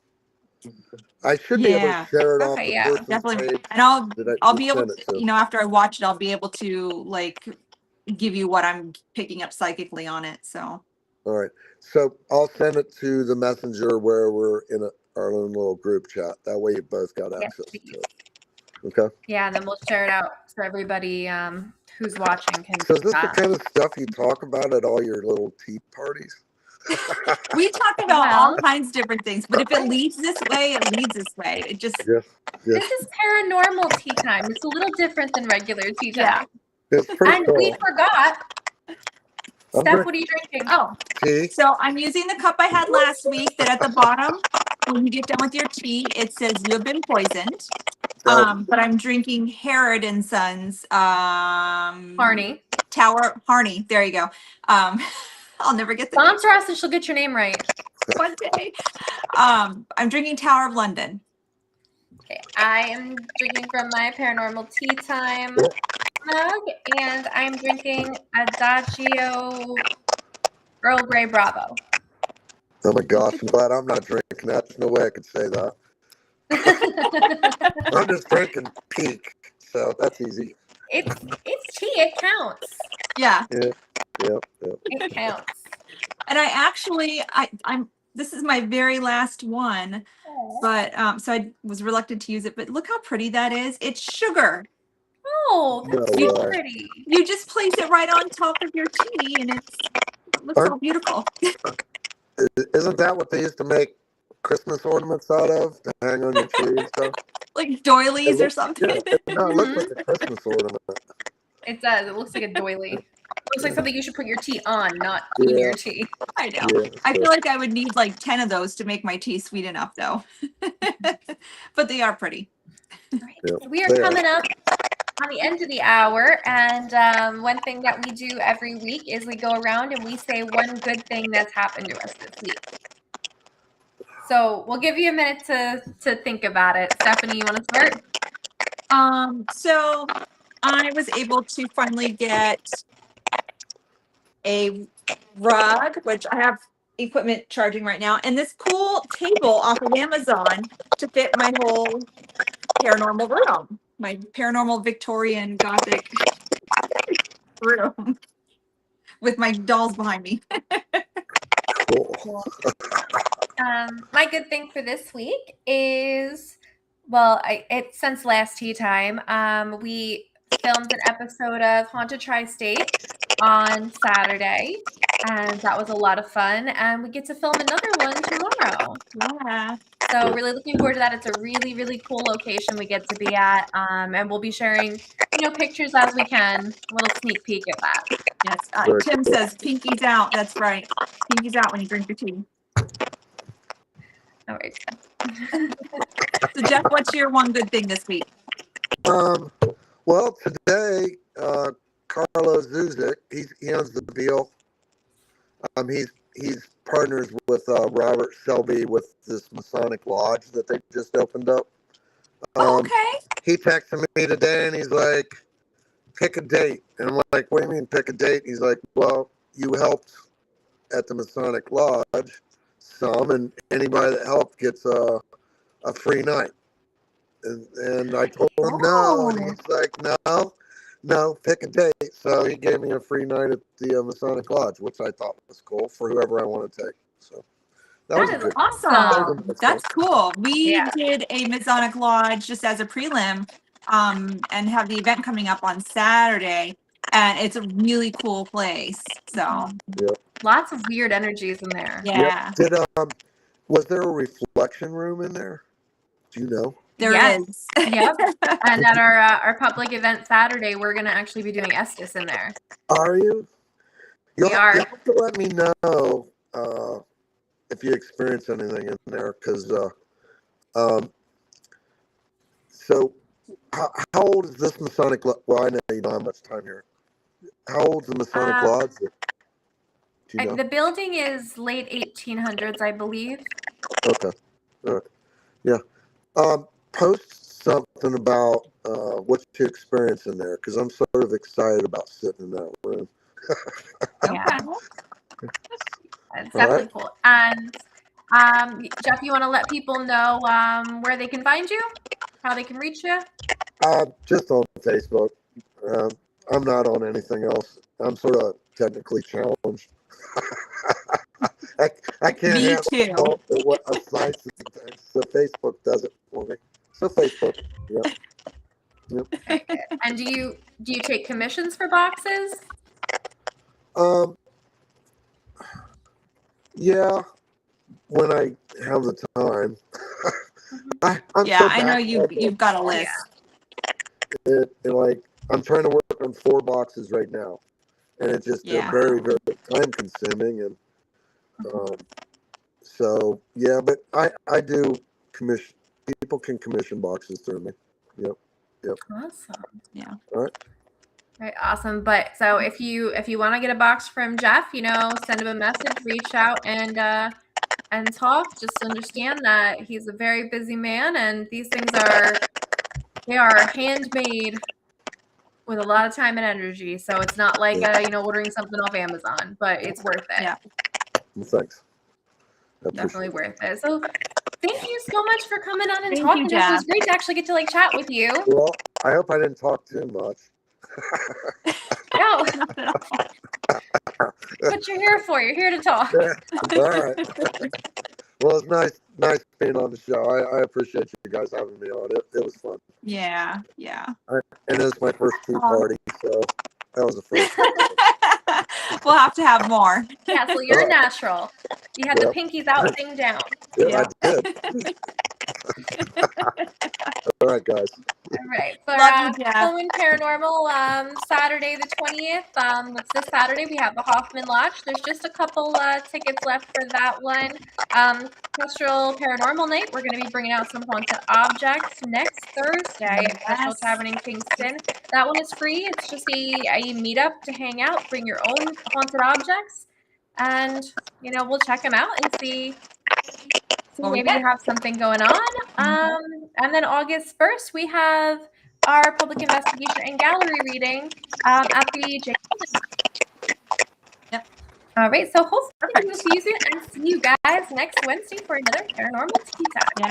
I should be able to share it off the person's definitely. page. And I'll be able to, after I watch it, I'll be able to give you what I'm picking up psychically on it. So. All right. So I'll send it to the messenger where we're in our own little group chat. That way you both got access to it. Okay. Yeah, and then we'll share it out so everybody who's watching can. So is this the kind of stuff you talk about at all your little tea parties? We talk about all kinds of different things, but if it leads this way, it leads this way. It just. Yes. This is paranormal tea time. It's a little different than regular tea time. It's pretty and cool. we forgot. Steph, what are you drinking? Oh, tea. So I'm using the cup I had last week that at the bottom, when you get done with your tea, it says you have been poisoned. But I'm drinking Harrod and Sons. Harney. Harney. There you go. I'll never get the sponsor us and she'll get your name right. One day. I'm drinking Tower of London. Okay, I am drinking from my Paranormal Tea Time mug, and I'm drinking Adagio Earl Grey Bravo. Oh my gosh, I'm glad I'm not drinking that. There's no way I could say that. I'm just drinking Peak, so that's easy. It's tea. It counts. Yeah. Yeah. It counts. And I actually, I'm. This is my very last one, but so I was reluctant to use it. But look how pretty that is. It's sugar. Oh, that's so pretty. You just place it right on top of your tea, and it looks so beautiful. Isn't that what they used to make Christmas ornaments out of, to hang on your tree and stuff? Like doilies or something? Yeah. No, it looks like a Christmas ornament. It does. It looks like a doily. It looks like something you should put your tea on, not in your tea. I know. I feel like I would need like 10 of those to make my tea sweet enough, though. But they are pretty. Right. So we are coming up on the end of the hour, and one thing that we do every week is we go around and we say one good thing that's happened to us this week. So we'll give you a minute to think about it. Stephanie, you want to start? So I was able to finally get a rug, which I have equipment charging right now, and this cool table off of Amazon to fit my whole paranormal room, my paranormal Victorian Gothic room with my dolls behind me. Cool. My good thing for this week is, well, since last tea time, we filmed an episode of Haunted Tri-State on Saturday, and that was a lot of fun. And we get to film another one tomorrow. Yeah. So really looking forward to that. It's a really, really cool location we get to be at, and we'll be sharing, pictures as we can. A little sneak peek at that. Yes. Very Tim cool. says pinkies out. That's right. Pinkies out when you drink your tea. All right. So Jeff, what's your one good thing this week? Well, today, Carlo Zuzik, he owns the Beal. He's partners with Robert Selby with this Masonic Lodge that they just opened up. Okay. He texted me today and he's like, pick a date. And I'm like, what do you mean pick a date? He's like, well, you helped at the Masonic Lodge some, and anybody that helped gets a free night. And I told him no, and he's like, no, pick a date. So he gave me a free night at the Masonic Lodge, which I thought was cool for whoever I want to take. So that is good. Awesome. That's cool. We Yeah. did a Masonic Lodge just as a prelim, and have the event coming up on Saturday, and it's a really cool place. So Lots of weird energies in there. yeah. Yep. Was there a reflection room in there? Do you know? There Yes. is. Yep. And at our public event Saturday, we're going to actually be doing Estes in there. Are you? We are. You'll have to let me know if you experience anything in there, because so how old is this Masonic Lodge? Well, I know you don't have much time here. How old is the Masonic Lodge? Do you know? The building is late 1800s, I believe. Okay. All right. Yeah. Post something about what you experience in there, because I'm sort of excited about sitting in that room. Yeah. It's definitely cool. And Jeff, you want to let people know where they can find you? How they can reach you? Just on Facebook. I'm not on anything else. I'm sort of technically challenged. I can't handle what a site is, so Facebook does it for me. So Facebook, Yep. And do you take commissions for boxes? Yeah, when I have the time. I know you've got a list. I'm trying to work on 4 boxes right now, and it's just very, very time consuming, and but I do commission. People can commission boxes through me. Yep. Awesome. Yeah. All right. Right, awesome. But so if you want to get a box from Jeff, send him a message, reach out and talk. Just understand that he's a very busy man, and these things are handmade with a lot of time and energy. So it's not like ordering something off Amazon, but it's worth it. Yeah. Well, thanks. Definitely worth it. So thank you so much for coming on and Thank talking you, to us. It Jeff. was great to actually get to chat with you. Well, I hope I didn't talk too much. No. What you're here for. You're here to talk. Yeah. All right. Well, it's nice being on the show. I appreciate you guys having me on. It was fun. Yeah. And it was my first tea party, so that was a first. We'll have to have more. Yeah, so you're a natural. You had the pinkies out, thing down. Yeah, I did. All right, guys. All right. For Love you, Jeff. Filming Paranormal, Saturday the 20th. That's this Saturday. We have the Hoffman Lodge. There's just a couple tickets left for that one. Pastoral Paranormal Night. We're going to be bringing out some haunted objects next Thursday at Pastoral Tavern in Kingston. That one is free. It's just a meetup to hang out, bring your own haunted objects, and we'll check them out and see So What we maybe you get? have something going on. And then August 1st, we have our public investigation and gallery reading at the J. Yep. All right. So hopefully Perfect. we'll see you soon and see you guys next Wednesday for another Paranormal Tea Time. Yeah.